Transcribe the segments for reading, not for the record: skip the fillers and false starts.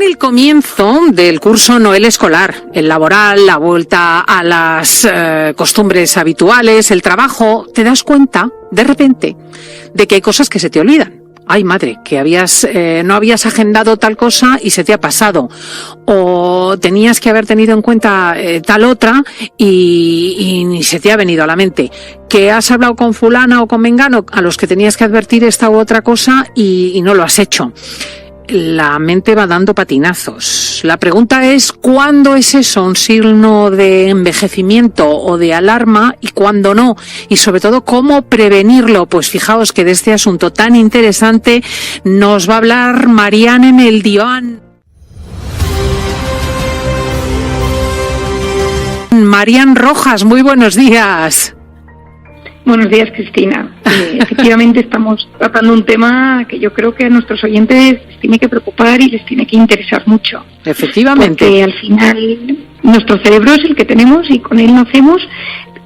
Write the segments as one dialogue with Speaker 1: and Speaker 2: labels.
Speaker 1: el comienzo del curso no el escolar, el laboral, la vuelta a las costumbres habituales, el trabajo, te das cuenta, de repente, de que hay cosas que se te olvidan. Ay, madre, que no habías agendado tal cosa y se te ha pasado. O tenías que haber tenido en cuenta tal otra y ni se te ha venido a la mente. Que has hablado con fulana o con mengano a los que tenías que advertir esta u otra cosa y no lo has hecho. La mente va dando patinazos. La pregunta es, ¿cuándo es eso un signo de envejecimiento o de alarma y cuándo no? Y sobre todo, ¿cómo prevenirlo? Pues fijaos que de este asunto tan interesante nos va a hablar Marianne Meldioan. Marianne Rojas, muy buenos días.
Speaker 2: Buenos días, Cristina. Efectivamente estamos tratando un tema que yo creo que a nuestros oyentes les tiene que preocupar y les tiene que interesar mucho.
Speaker 1: Efectivamente.
Speaker 2: Porque al final nuestro cerebro es el que tenemos y con él nacemos.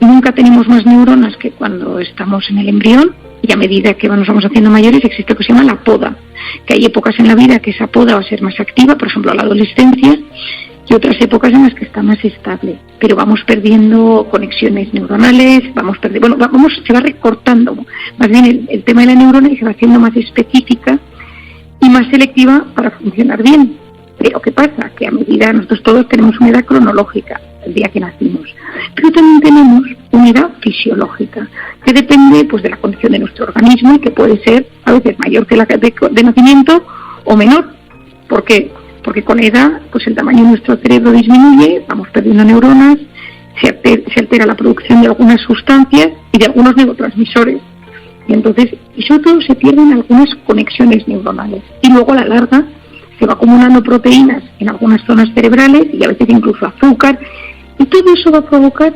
Speaker 2: Nunca tenemos más neuronas que cuando estamos en el embrión y a medida que nos vamos haciendo mayores existe lo que se llama la poda. Que hay épocas en la vida que esa poda va a ser más activa, por ejemplo a la adolescencia, y otras épocas en las que está más estable, pero vamos perdiendo conexiones neuronales, se va recortando, más bien el tema de la neurona y se va haciendo más específica y más selectiva para funcionar bien. Pero ¿qué pasa? Que a medida, nosotros todos tenemos una edad cronológica, el día que nacimos, pero también tenemos una edad fisiológica, que depende pues de la condición de nuestro organismo y que puede ser a veces mayor que la de nacimiento o menor. ¿Por qué? Porque con edad, pues el tamaño de nuestro cerebro disminuye, vamos perdiendo neuronas, se altera la producción de algunas sustancias y de algunos neurotransmisores. Y entonces, y sobre todo se pierden algunas conexiones neuronales. Y luego a la larga se va acumulando proteínas en algunas zonas cerebrales y a veces incluso azúcar. Y todo eso va a provocar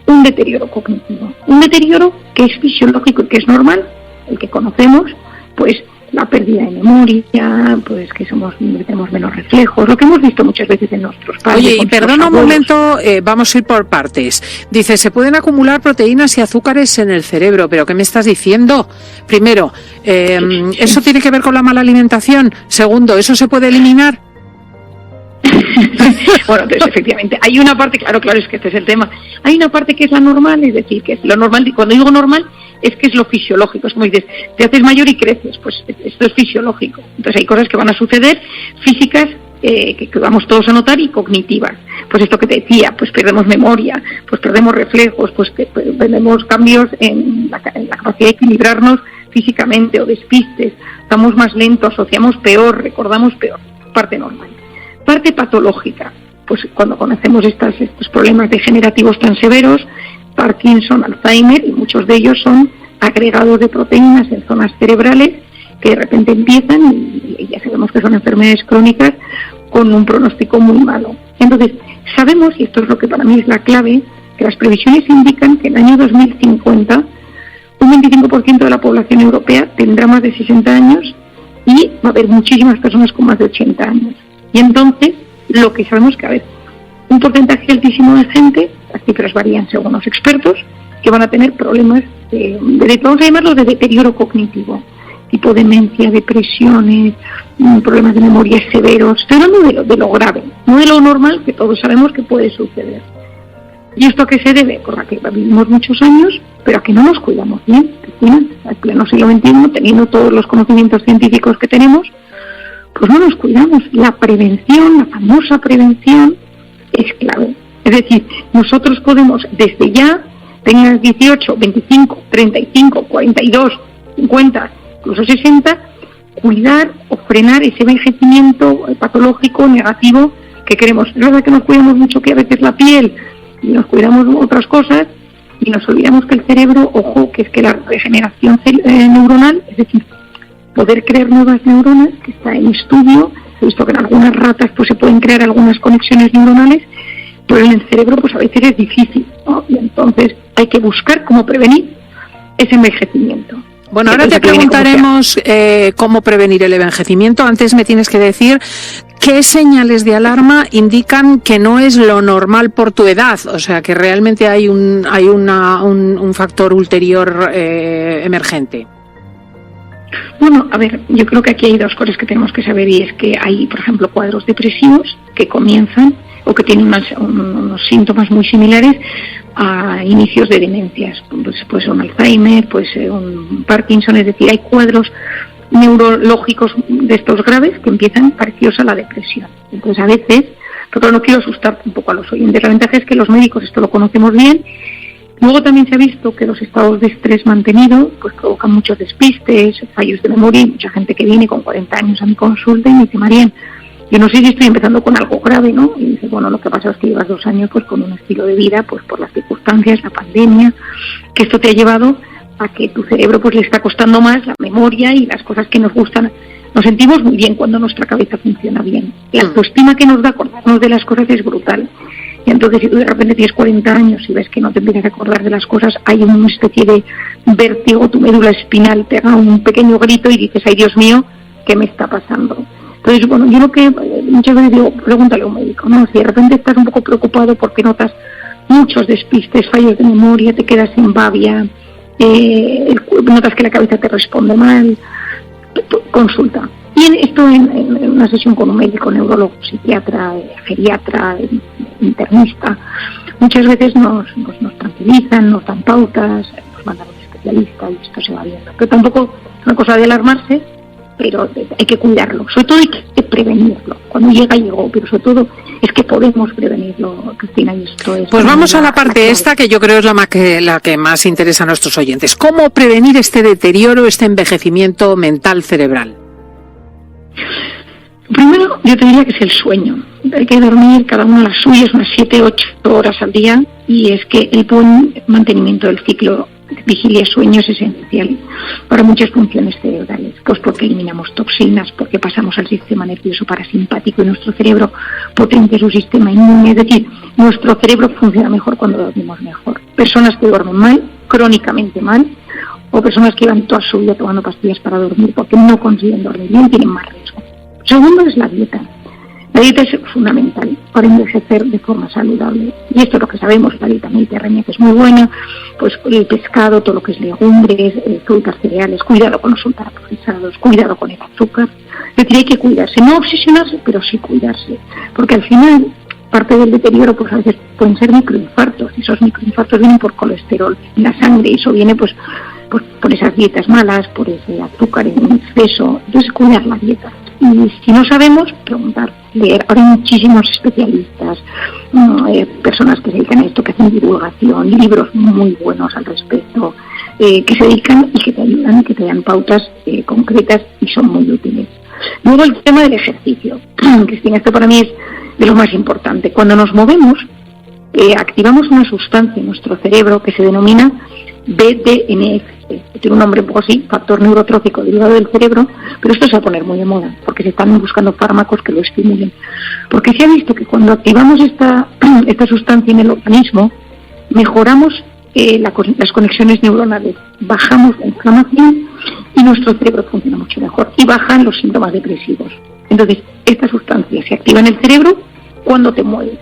Speaker 2: un deterioro cognitivo. Un deterioro que es fisiológico y que es normal, el que conocemos, pues la pérdida de memoria, pues que tenemos menos reflejos, lo que hemos visto muchas veces en nuestros padres.
Speaker 1: Oye, y perdona un momento, vamos a ir por partes. Dice, se pueden acumular proteínas y azúcares en el cerebro, pero ¿qué me estás diciendo? Primero, ¿eso tiene que ver con la mala alimentación? Segundo, ¿eso se puede eliminar?
Speaker 2: Bueno, entonces efectivamente, hay una parte, claro, es que este es el tema, hay una parte que es la normal, es decir, que es lo normal, y cuando digo normal, es que es lo fisiológico, es como dices, te haces mayor y creces, pues esto es fisiológico. Entonces hay cosas que van a suceder, físicas, que vamos todos a notar, y cognitivas. Pues esto que te decía, pues perdemos memoria, pues perdemos reflejos, pues perdemos cambios en la capacidad de equilibrarnos físicamente, o despistes, estamos más lentos, asociamos peor, recordamos peor, parte normal. Parte patológica, pues cuando conocemos estos problemas degenerativos tan severos, Parkinson, Alzheimer, y muchos de ellos son agregados de proteínas en zonas cerebrales que de repente empiezan, y ya sabemos que son enfermedades crónicas con un pronóstico muy malo. Entonces, sabemos, y esto es lo que para mí es la clave, que las previsiones indican que en el año 2050 un 25% de la población europea tendrá más de 60 años y va a haber muchísimas personas con más de 80 años. Y entonces, lo que sabemos es que, a ver, un porcentaje altísimo de gente, las cifras varían según los expertos, que van a tener problemas vamos a llamarlo de deterioro cognitivo, tipo demencia, depresiones, problemas de memoria severos. Estoy hablando de lo grave, no de lo normal, que todos sabemos que puede suceder. ¿Y esto a qué se debe? Por la que vivimos muchos años, pero a que no nos cuidamos bien. Al pleno siglo XXI, teniendo todos los conocimientos científicos que tenemos, pues no nos cuidamos. La prevención, la famosa prevención, es clave. Es decir, nosotros podemos desde ya, tengas 18, 25, 35, 42, 50, incluso 60, cuidar o frenar ese envejecimiento patológico negativo que queremos. Es verdad que nos cuidamos mucho que a veces la piel y nos cuidamos otras cosas y nos olvidamos que el cerebro, ojo, que es que la regeneración neuronal, es decir, poder crear nuevas neuronas, que está en estudio. He visto que en algunas ratas pues se pueden crear algunas conexiones neuronales, pero en el cerebro pues a veces es difícil, ¿no? Y entonces hay que buscar cómo prevenir ese envejecimiento.
Speaker 1: Bueno, ahora te preguntaremos cómo prevenir el envejecimiento. Antes me tienes que decir qué señales de alarma indican que no es lo normal por tu edad, o sea, que realmente hay un factor ulterior emergente.
Speaker 2: Bueno, a ver, yo creo que aquí hay dos cosas que tenemos que saber, y es que hay, por ejemplo, cuadros depresivos que comienzan o que tienen unos síntomas muy similares a inicios de demencias. Pues puede ser un Alzheimer, puede ser un Parkinson, es decir, hay cuadros neurológicos de estos graves que empiezan parecidos a la depresión. Entonces, a veces, pero no quiero asustar un poco a los oyentes, la ventaja es que los médicos esto lo conocemos bien. Luego también se ha visto que los estados de estrés mantenido pues provocan muchos despistes, fallos de memoria, y mucha gente que viene con 40 años a mi consulta y me dice: María, yo no sé si estoy empezando con algo grave, ¿no? Y dice: bueno, lo que pasa es que llevas 2 años pues con un estilo de vida, pues por las circunstancias, la pandemia, que esto te ha llevado a que tu cerebro pues le está costando más la memoria y las cosas que nos gustan. Nos sentimos muy bien cuando nuestra cabeza funciona bien. La autoestima que nos da acordarnos de las cosas es brutal. Y entonces, si tú de repente tienes 40 años y ves que no te empiezas a acordar de las cosas, hay una especie de vértigo, tu médula espinal te da un pequeño grito y dices: ay, Dios mío, ¿qué me está pasando? Entonces, bueno, yo lo que muchas veces digo, pregúntale a un médico, ¿no? Si de repente estás un poco preocupado porque notas muchos despistes, fallos de memoria, te quedas sin babia, notas que la cabeza te responde mal, consulta. Y esto en una sesión con un médico, neurólogo, psiquiatra, geriatra, internista, muchas veces nos tranquilizan, nos dan pautas, nos mandan a un especialista y esto se va viendo. Pero tampoco es una cosa de alarmarse, pero hay que cuidarlo. Sobre todo hay que prevenirlo. Cuando llegó, pero sobre todo es que podemos prevenirlo, Cristina, y esto es...
Speaker 1: Pues vamos a la parte esta, que yo creo es la que más interesa a nuestros oyentes. ¿Cómo prevenir este deterioro, este envejecimiento mental cerebral?
Speaker 2: Primero, yo te diría que es el sueño. Hay que dormir cada uno las suyas, unas 7-8 horas al día, y es que el buen mantenimiento del ciclo de vigilia-sueño es esencial para muchas funciones cerebrales. Pues porque eliminamos toxinas, porque pasamos al sistema nervioso parasimpático y nuestro cerebro potencia su sistema inmune. Es decir, nuestro cerebro funciona mejor cuando dormimos mejor. Personas que duermen mal, crónicamente mal, o personas que llevan toda su vida tomando pastillas para dormir porque no consiguen dormir bien, tienen más riesgo. Segundo es la dieta. La dieta es fundamental para envejecer de forma saludable. Y esto es lo que sabemos, la dieta mediterránea, que es muy buena, pues el pescado, todo lo que es legumbres, frutas, cereales, cuidado con los ultraprocesados, cuidado con el azúcar. Es decir, hay que cuidarse, no obsesionarse, pero sí cuidarse. Porque al final, parte del deterioro, pues a veces pueden ser microinfartos, y esos microinfartos vienen por colesterol en la sangre, y eso viene pues por esas dietas malas, por ese azúcar en exceso. Entonces, cuidar la dieta. Y si no sabemos, preguntar, leer. Ahora hay muchísimos especialistas, personas que se dedican a esto, que hacen divulgación, libros muy buenos al respecto, que se dedican y que te ayudan, que te dan pautas concretas y son muy útiles. Luego el tema del ejercicio. Cristina, esto para mí es de lo más importante. Cuando nos movemos, activamos una sustancia en nuestro cerebro que se denomina BDNF, tiene un nombre un poco así, factor neurotrófico derivado del cerebro, pero esto se va a poner muy de moda, porque se están buscando fármacos que lo estimulen. Porque se ha visto que cuando activamos esta sustancia en el organismo, mejoramos las conexiones neuronales, bajamos la inflamación y nuestro cerebro funciona mucho mejor, y bajan los síntomas depresivos. Entonces, esta sustancia se activa en el cerebro cuando te mueves.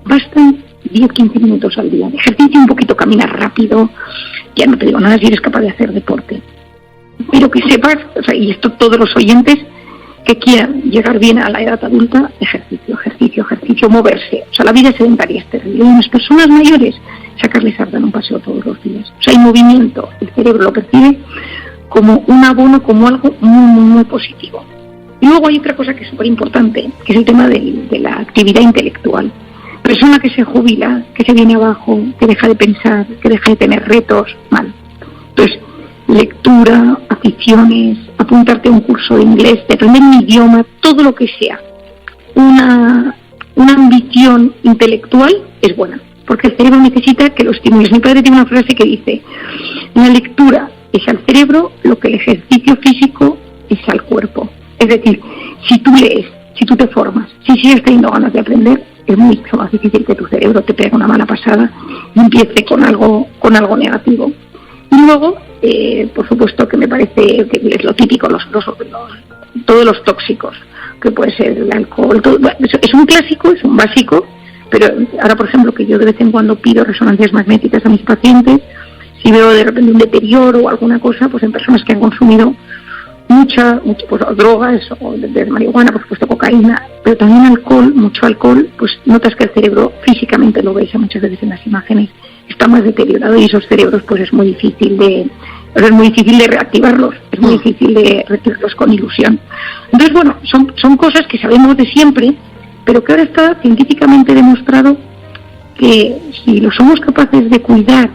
Speaker 2: Bastan 10-15 minutos al día de ejercicio, un poquito, caminar rápido, ya no te digo nada si eres capaz de hacer deporte, pero que sepas, o sea, y esto todos los oyentes que quieran llegar bien a la edad adulta, ejercicio, moverse. O sea, la vida sedentaria es terrible. Y en las personas mayores, sacarles a dar un paseo todos los días. O sea, hay movimiento, el cerebro lo percibe como un abono, como algo muy positivo. Y luego hay otra cosa que es súper importante, que es el tema de la actividad intelectual. Persona que se jubila, que se viene abajo, que deja de pensar, que deja de tener retos, mal. Entonces, lectura, aficiones, apuntarte a un curso de inglés, de aprender un idioma, todo lo que sea una ambición intelectual es buena, porque el cerebro necesita que lo estimules. Mi padre tiene una frase que dice: la lectura es al cerebro lo que el ejercicio físico es al cuerpo. Es decir, si tú lees, si tú te formas, si sigues teniendo ganas de aprender, es mucho más difícil que tu cerebro te pegue una mala pasada y empiece con algo negativo. Y luego, por supuesto que me parece que es lo típico, todos los tóxicos, que puede ser el alcohol, todo, es un clásico, es un básico, pero ahora, por ejemplo, que yo de vez en cuando pido resonancias magnéticas a mis pacientes, si veo de repente un deterioro o alguna cosa, pues en personas que han consumido mucho pues, drogas, o de marihuana, por supuesto cocaína, pero también alcohol, mucho alcohol, pues notas que el cerebro físicamente, lo veis muchas veces en las imágenes, está más deteriorado, y esos cerebros pues es muy difícil de reactivarlos, es muy difícil de reactivarlos con ilusión. Entonces, bueno, son cosas que sabemos de siempre, pero que ahora está científicamente demostrado que si lo somos capaces de cuidar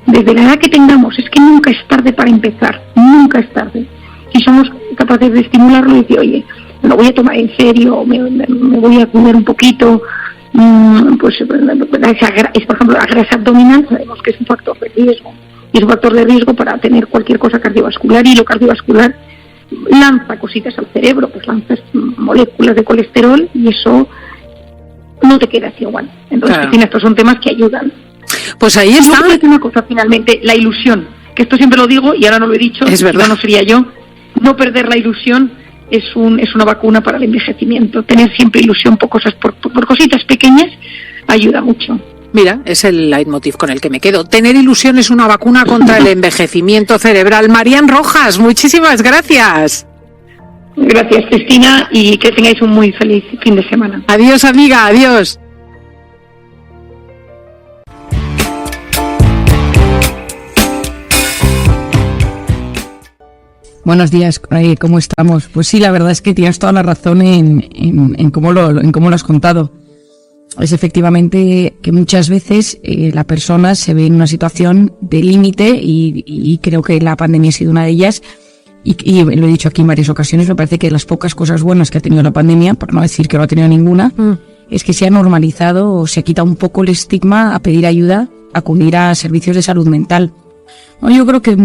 Speaker 2: desde la edad que tengamos, es que nunca es tarde para empezar, nunca es tarde. Si somos capaces de estimularlo y decir, oye, me lo voy a tomar en serio, me voy a cuidar un poquito, pues por ejemplo, la grasa abdominal sabemos que es un factor de riesgo, y es un factor de riesgo para tener cualquier cosa cardiovascular, y lo cardiovascular lanza cositas al cerebro, pues lanzas moléculas de colesterol, y eso no te queda así igual. Entonces, claro, estos son temas que ayudan.
Speaker 1: Pues ahí está.
Speaker 2: Yo creo que una cosa, finalmente, la ilusión, que esto siempre lo digo y ahora no lo he dicho,
Speaker 1: es verdad,
Speaker 2: no sería yo, no perder la ilusión es una vacuna para el envejecimiento. Tener siempre ilusión por cosas, por cositas pequeñas, ayuda mucho.
Speaker 1: Mira, es el leitmotiv con el que me quedo. Tener ilusión es una vacuna contra el envejecimiento cerebral. Marían Rojas, muchísimas gracias.
Speaker 2: Gracias, Cristina, y que tengáis un muy feliz fin de semana.
Speaker 1: Adiós, amiga, adiós.
Speaker 3: Buenos días, ¿cómo estamos? Pues sí, la verdad es que tienes toda la razón en cómo lo has contado. Es efectivamente que muchas veces la persona se ve en una situación de límite, y creo que la pandemia ha sido una de ellas, y lo he dicho aquí en varias ocasiones, me parece que de las pocas cosas buenas que ha tenido la pandemia, por no decir que no ha tenido ninguna, es que se ha normalizado o se ha quitado un poco el estigma a pedir ayuda, a acudir a servicios de salud mental. Yo creo que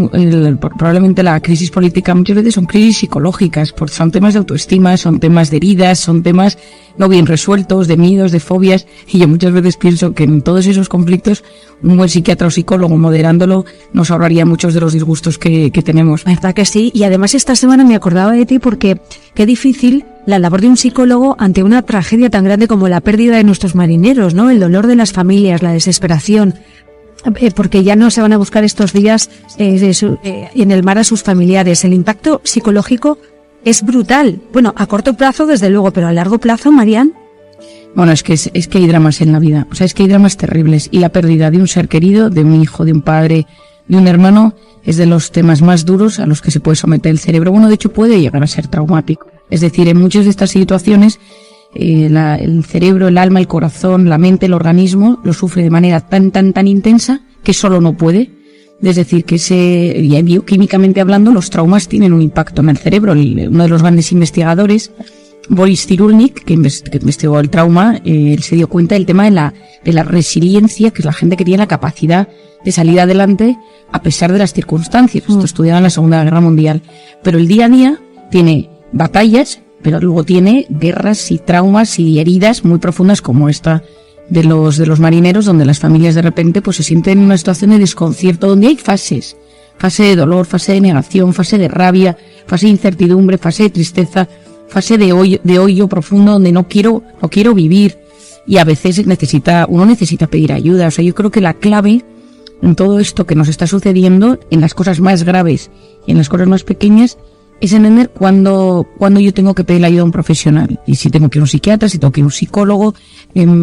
Speaker 3: probablemente la crisis política muchas veces son crisis psicológicas, porque son temas de autoestima, son temas de heridas, son temas no bien resueltos, de miedos, de fobias, y yo muchas veces pienso que en todos esos conflictos un buen psiquiatra o psicólogo moderándolo nos ahorraría muchos de los disgustos que tenemos.
Speaker 4: ¿Verdad que sí? Y además esta semana me acordaba de ti porque qué difícil la labor de un psicólogo ante una tragedia tan grande como la pérdida de nuestros marineros, ¿no? El dolor de las familias, la desesperación. Porque ya no se van a buscar estos días en el mar a sus familiares. El impacto psicológico es brutal. Bueno, a corto plazo desde luego, pero a largo plazo, Marían.
Speaker 3: Bueno, es que hay dramas en la vida. O sea, es que hay dramas terribles. Y la pérdida de un ser querido, de un hijo, de un padre, de un hermano, es de los temas más duros a los que se puede someter el cerebro. Bueno, de hecho puede llegar a ser traumático. Es decir, en muchas de estas situaciones el cerebro, el alma, el corazón, la mente, el organismo lo sufre de manera tan intensa que solo no puede. Es decir, que bioquímicamente hablando, los traumas tienen un impacto en el cerebro. Uno de los grandes investigadores, Boris Cyrulnik, que investigó el trauma, él se dio cuenta del tema de la resiliencia, que es la gente que tiene la capacidad de salir adelante a pesar de las circunstancias. Esto estudiado en la Segunda Guerra Mundial. Pero el día a día tiene batallas, pero luego tiene guerras y traumas y heridas muy profundas como esta de los marineros, donde las familias de repente pues se sienten en una situación de desconcierto, donde hay fases, fase de dolor, fase de negación, fase de rabia, fase de incertidumbre, fase de tristeza, fase de hoyo profundo donde no quiero vivir, y a veces uno necesita pedir ayuda. O sea, yo creo que la clave en todo esto que nos está sucediendo, en las cosas más graves y en las cosas más pequeñas, es entender cuando yo tengo que pedir la ayuda a un profesional, y si tengo que ir a un psiquiatra, si tengo que ir a un psicólogo,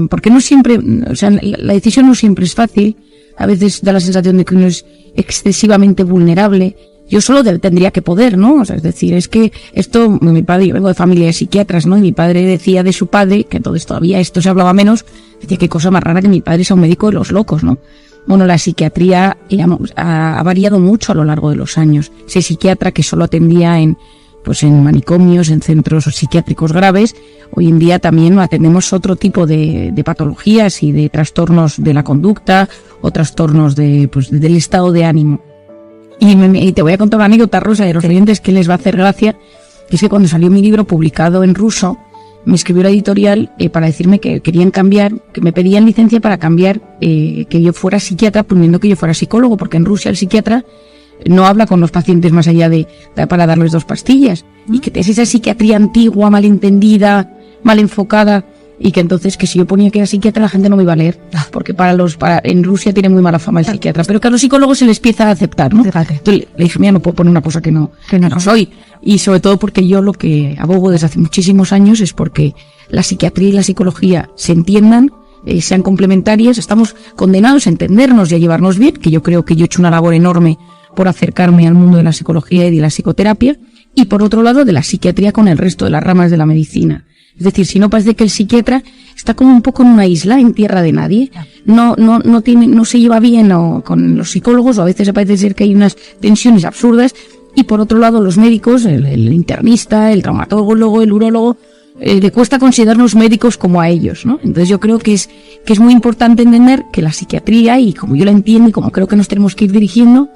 Speaker 3: porque no siempre, o sea, la decisión no siempre es fácil. A veces da la sensación de que uno es excesivamente vulnerable. Yo solo tendría que poder, ¿no? O sea, es decir, es que mi padre, yo vengo de familia de psiquiatras, ¿no? Y mi padre decía de su padre, que entonces todavía esto se hablaba menos, decía qué cosa más rara que mi padre sea un médico de los locos, ¿no? Bueno, la psiquiatría ha variado mucho a lo largo de los años. Ese psiquiatra que solo atendía en manicomios, en centros psiquiátricos graves, hoy en día también atendemos otro tipo de patologías y de trastornos de la conducta o trastornos del estado de ánimo. Y te voy a contar una anécdota, Rosa, de los oyentes que les va a hacer gracia, que es que cuando salió mi libro publicado en ruso, me escribió la editorial para decirme que querían cambiar, que me pedían licencia para cambiar, que yo fuera psiquiatra, poniendo que yo fuera psicólogo, porque en Rusia el psiquiatra no habla con los pacientes más allá para darles 2 pastillas, y que es esa psiquiatría antigua, mal entendida, mal enfocada, y que entonces que si yo ponía que era psiquiatra la gente no me iba a leer, porque en Rusia tiene muy mala fama el psiquiatra, pero que a los psicólogos se les empieza a aceptar, ¿no? Entonces le dije, mira, no puedo poner una cosa que no soy, y sobre todo porque yo lo que abogo desde hace muchísimos años es porque la psiquiatría y la psicología se entiendan, sean complementarias, estamos condenados a entendernos y a llevarnos bien, que yo creo que yo he hecho una labor enorme por acercarme al mundo de la psicología y de la psicoterapia, y por otro lado de la psiquiatría con el resto de las ramas de la medicina. Es decir, si no parece que el psiquiatra está como un poco en una isla, en tierra de nadie, no se lleva bien con los psicólogos, o a veces parece ser que hay unas tensiones absurdas, y por otro lado los médicos, el internista, el traumatólogo, el urólogo, le cuesta considerarnos médicos como a ellos, ¿no? Entonces yo creo que es muy importante entender que la psiquiatría, y como yo la entiendo y como creo que nos tenemos que ir dirigiendo,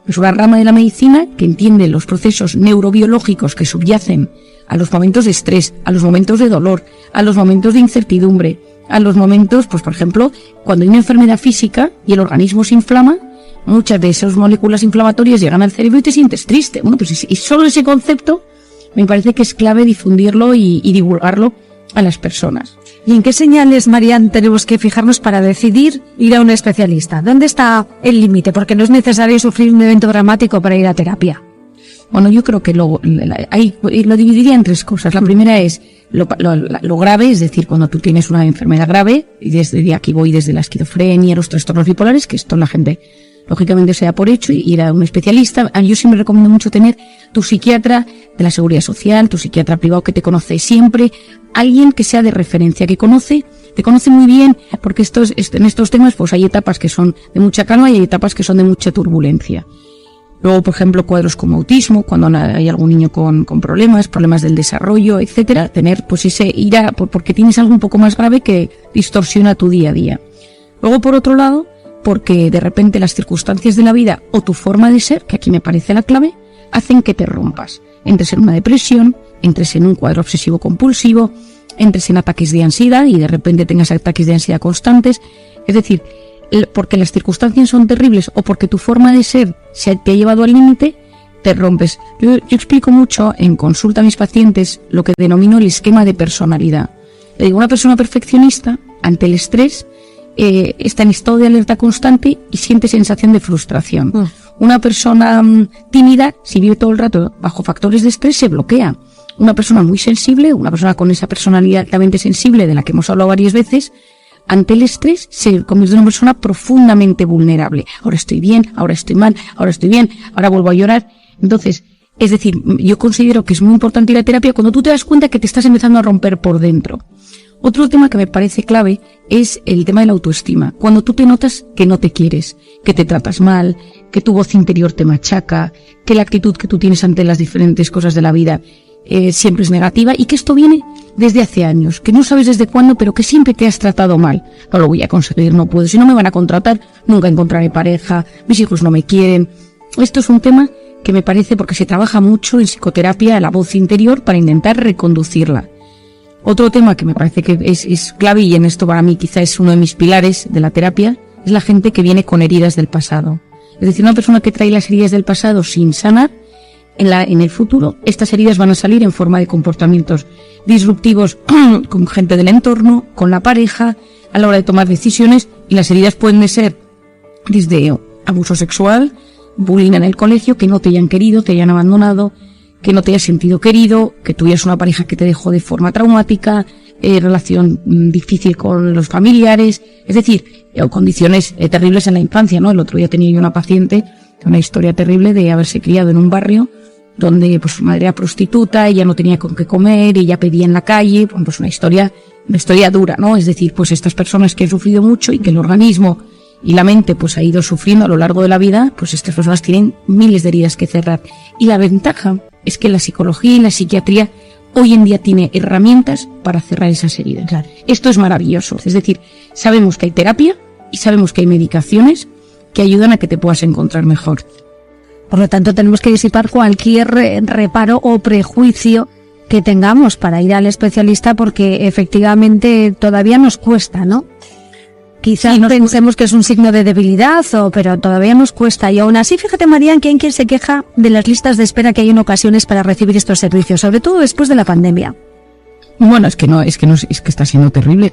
Speaker 3: es una rama de la medicina que entiende los procesos neurobiológicos que subyacen a los momentos de estrés, a los momentos de dolor, a los momentos de incertidumbre, a los momentos, pues por ejemplo, cuando hay una enfermedad física y el organismo se inflama, muchas de esas moléculas inflamatorias llegan al cerebro y te sientes triste. Bueno, pues y solo ese concepto me parece que es clave difundirlo y divulgarlo a las personas.
Speaker 4: ¿Y en qué señales, Marian, tenemos que fijarnos para decidir ir a un especialista? ¿Dónde está el límite? Porque no es necesario sufrir un evento dramático para ir a terapia.
Speaker 3: Bueno, yo creo que lo dividiría en tres cosas. La primera es lo grave, es decir, cuando tú tienes una enfermedad grave, y desde aquí voy desde la esquizofrenia, los trastornos bipolares, que esto la gente lógicamente se da por hecho, y ir a un especialista. Yo siempre recomiendo mucho tener tu psiquiatra de la Seguridad Social, tu psiquiatra privado que te conoce siempre, alguien que sea de referencia, que te conoce muy bien, porque en estos temas pues hay etapas que son de mucha calma y hay etapas que son de mucha turbulencia. Luego, por ejemplo, cuadros como autismo, cuando hay algún niño con problemas del desarrollo, etcétera, tener pues porque tienes algo un poco más grave que distorsiona tu día a día. Luego, por otro lado, porque de repente las circunstancias de la vida o tu forma de ser, que aquí me parece la clave, hacen que te rompas. Entres en una depresión, entres en un cuadro obsesivo compulsivo, entres en ataques de ansiedad y de repente tengas ataques de ansiedad constantes. Es decir, porque las circunstancias son terribles o porque tu forma de ser te ha llevado al límite, te rompes. Yo explico mucho en consulta a mis pacientes lo que denomino el esquema de personalidad. Le digo, una persona perfeccionista, ante el estrés, está en estado de alerta constante y siente sensación de frustración. Una persona tímida, si vive todo el rato bajo factores de estrés, se bloquea. Una persona muy sensible, una persona con esa personalidad altamente sensible de la que hemos hablado varias veces, ante el estrés se convierte en una persona profundamente vulnerable. Ahora estoy bien, ahora estoy mal, ahora estoy bien, ahora vuelvo a llorar. Entonces, es decir, yo considero que es muy importante ir a terapia cuando tú te das cuenta que te estás empezando a romper por dentro. Otro tema que me parece clave es el tema de la autoestima. Cuando tú te notas que no te quieres, que te tratas mal, que tu voz interior te machaca, que la actitud que tú tienes ante las diferentes cosas de la vida siempre es negativa, y que esto viene desde hace años, que no sabes desde cuándo, pero que siempre te has tratado mal. No lo voy a conseguir, no puedo, si no me van a contratar, nunca encontraré pareja, mis hijos no me quieren. Esto es un tema que me parece, porque se trabaja mucho en psicoterapia, la voz interior, para intentar reconducirla. Otro tema que me parece que es clave, y en esto para mí quizá es uno de mis pilares de la terapia, es la gente que viene con heridas del pasado. Es decir, una persona que trae las heridas del pasado sin sanar, en el futuro, estas heridas van a salir en forma de comportamientos disruptivos con gente del entorno, con la pareja, a la hora de tomar decisiones, y las heridas pueden ser desde abuso sexual, bullying en el colegio, que no te hayan querido, te hayan abandonado, que no te hayas sentido querido, que tuvieras una pareja que te dejó de forma traumática, relación difícil con los familiares, es decir, condiciones terribles en la infancia, ¿no? El otro día tenía yo una paciente, una historia terrible de haberse criado en un barrio donde pues su madre era prostituta, ella no tenía con qué comer, ella pedía en la calle, pues una historia dura, ¿no? Es decir, pues estas personas que han sufrido mucho y que el organismo y la mente pues ha ido sufriendo a lo largo de la vida, pues estas personas tienen miles de heridas que cerrar. Y la ventaja es que la psicología y la psiquiatría hoy en día tiene herramientas para cerrar esas heridas. Claro. Esto es maravilloso. Es decir, sabemos que hay terapia y sabemos que hay medicaciones que ayudan a que te puedas encontrar mejor.
Speaker 4: Por lo tanto, tenemos que disipar cualquier reparo o prejuicio que tengamos para ir al especialista, porque efectivamente todavía nos cuesta, ¿no? Quizás pensemos que es un signo de debilidad, pero todavía nos cuesta. Y aún así, fíjate, Marian, que hay quien se queja de las listas de espera que hay en ocasiones para recibir estos servicios, sobre todo después de la pandemia.
Speaker 3: Bueno, es que está siendo terrible.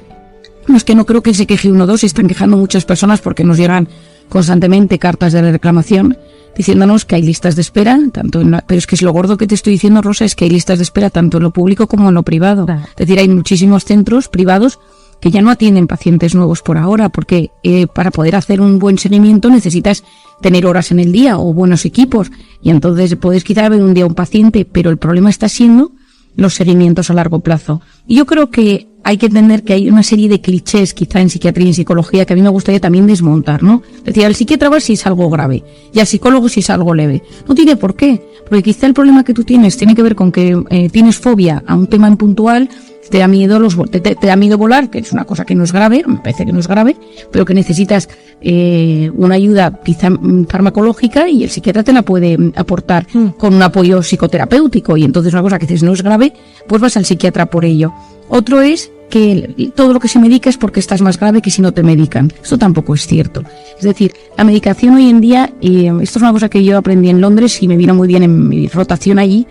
Speaker 3: No, es que no creo que se queje 1 o 2, se están quejando muchas personas porque nos llegan constantemente cartas de reclamación diciéndonos que hay listas de espera, pero es que es lo gordo que te estoy diciendo, Rosa, es que hay listas de espera tanto en lo público como en lo privado. Claro. Es decir, hay muchísimos centros privados que ya no atienden pacientes nuevos por ahora, porque para poder hacer un buen seguimiento necesitas tener horas en el día o buenos equipos, y entonces puedes quizá ver un día un paciente, pero el problema está siendo los seguimientos a largo plazo. Y yo creo que hay que entender que hay una serie de clichés quizá en psiquiatría y en psicología que a mí me gustaría también desmontar, ¿no? Es decir, al psiquiatra va si es algo grave y al psicólogo si es algo leve. No tiene por qué, porque quizá el problema que tú tienes tiene que ver con que tienes fobia a un tema en puntual, te da miedo te da miedo volar, que es una cosa que no es grave, me parece que no es grave, pero que necesitas una ayuda quizá farmacológica y el psiquiatra te la puede aportar con un apoyo psicoterapéutico, y entonces una cosa que dices no es grave, pues vas al psiquiatra por ello. Otro es que todo lo que se medica es porque estás más grave que si no te medican. Esto tampoco es cierto. Es decir, la medicación hoy en día, esto es una cosa que yo aprendí en Londres y me vino muy bien en mi rotación allí,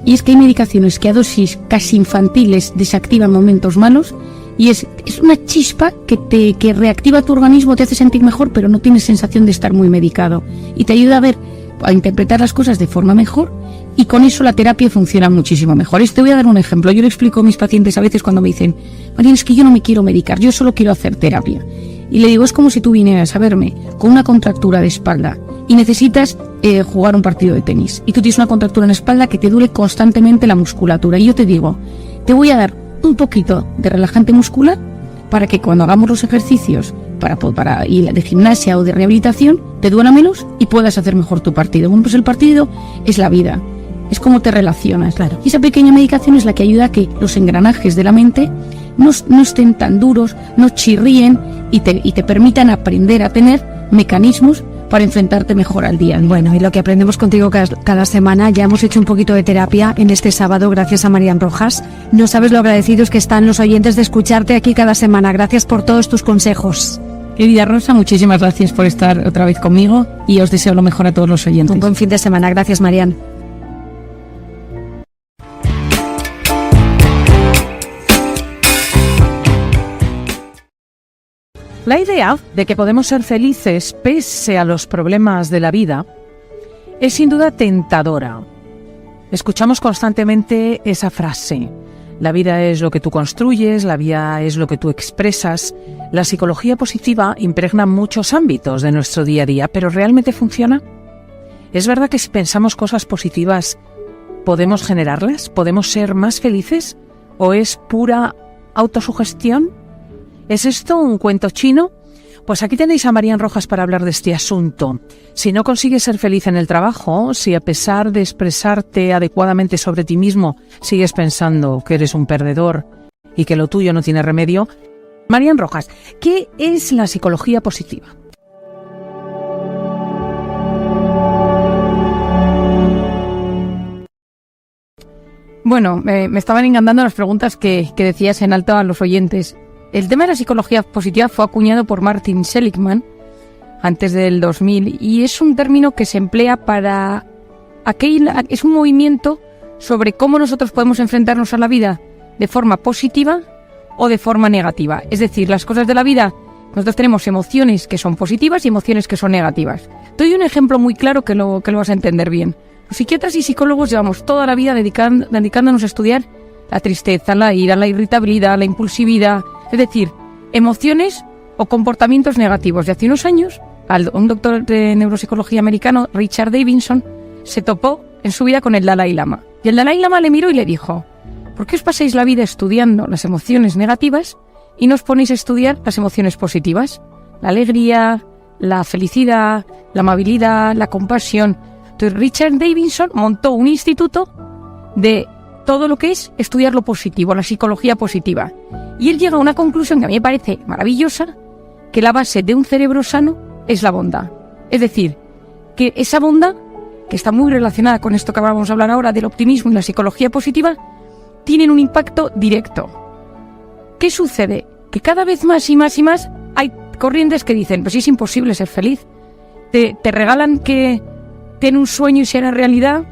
Speaker 3: y es que hay medicaciones que a dosis casi infantiles desactivan momentos malos, y es una chispa que reactiva tu organismo, te hace sentir mejor, pero no tienes sensación de estar muy medicado, y te ayuda a interpretar las cosas de forma mejor, y con eso la terapia funciona muchísimo mejor. Te voy a dar un ejemplo. Yo le explico a mis pacientes a veces cuando me dicen, Marian, es que yo no me quiero medicar, yo solo quiero hacer terapia. Y le digo, es como si tú vinieras a verme con una contractura de espalda y necesitas jugar un partido de tenis. Y tú tienes una contractura en la espalda que te duele constantemente la musculatura. Y yo te digo, te voy a dar un poquito de relajante muscular para que cuando hagamos los ejercicios para ir de gimnasia o de rehabilitación, te duela menos y puedas hacer mejor tu partido. Bueno, pues el partido es la vida. Es como te relacionas. Claro. Y esa pequeña medicación es la que ayuda a que los engranajes de la mente no estén tan duros, no chirríen y te permitan aprender a tener mecanismos para enfrentarte mejor al día.
Speaker 4: Bueno, y lo que aprendemos contigo cada semana, ya hemos hecho un poquito de terapia en este sábado gracias a Marian Rojas. No sabes lo agradecidos que están los oyentes de escucharte aquí cada semana. Gracias por todos tus consejos.
Speaker 3: Querida Rosa, muchísimas gracias por estar otra vez conmigo y os deseo lo mejor a todos los oyentes.
Speaker 4: Un buen fin de semana. Gracias, Marian.
Speaker 5: La idea de que podemos ser felices pese a los problemas de la vida es sin duda tentadora. Escuchamos constantemente esa frase: la vida es lo que tú construyes, la vida es lo que tú expresas. La psicología positiva impregna muchos ámbitos de nuestro día a día, pero ¿realmente funciona? ¿Es verdad que si pensamos cosas positivas podemos generarlas? ¿Podemos ser más felices? ¿O es pura autosugestión? ¿Es esto un cuento chino? Pues aquí tenéis a Marian Rojas para hablar de este asunto. Si no consigues ser feliz en el trabajo, si a pesar de expresarte adecuadamente sobre ti mismo sigues pensando que eres un perdedor y que lo tuyo no tiene remedio, Marian Rojas, ¿qué es la psicología positiva?
Speaker 3: Bueno, me estaban encantando las preguntas que decías en alto a los oyentes. El tema de la psicología positiva fue acuñado por Martin Seligman antes del 2000 y es un término que se emplea es un movimiento sobre cómo nosotros podemos enfrentarnos a la vida de forma positiva o de forma negativa. Es decir, las cosas de la vida, nosotros tenemos emociones que son positivas y emociones que son negativas. Te doy un ejemplo muy claro que lo vas a entender bien. Los psiquiatras y psicólogos llevamos toda la vida dedicándonos a estudiar la tristeza, la ira, la irritabilidad, la impulsividad, es decir, emociones o comportamientos negativos. Y hace unos años, un doctor de neuropsicología americano, Richard Davidson, se topó en su vida con el Dalai Lama. Y el Dalai Lama le miró y le dijo: ¿por qué os pasáis la vida estudiando las emociones negativas y no os ponéis a estudiar las emociones positivas? La alegría, la felicidad, la amabilidad, la compasión. Entonces Richard Davidson montó un instituto de todo lo que es estudiar lo positivo, la psicología positiva. Y él llega a una conclusión que a mí me parece maravillosa, que la base de un cerebro sano es la bondad. Es decir, que esa bondad, que está muy relacionada con esto que vamos a hablar ahora del optimismo y la psicología positiva, tienen un impacto directo. ¿Qué sucede? Que cada vez más y más y más hay corrientes que dicen, pues es imposible ser feliz. Te regalan que ten un sueño y será realidad.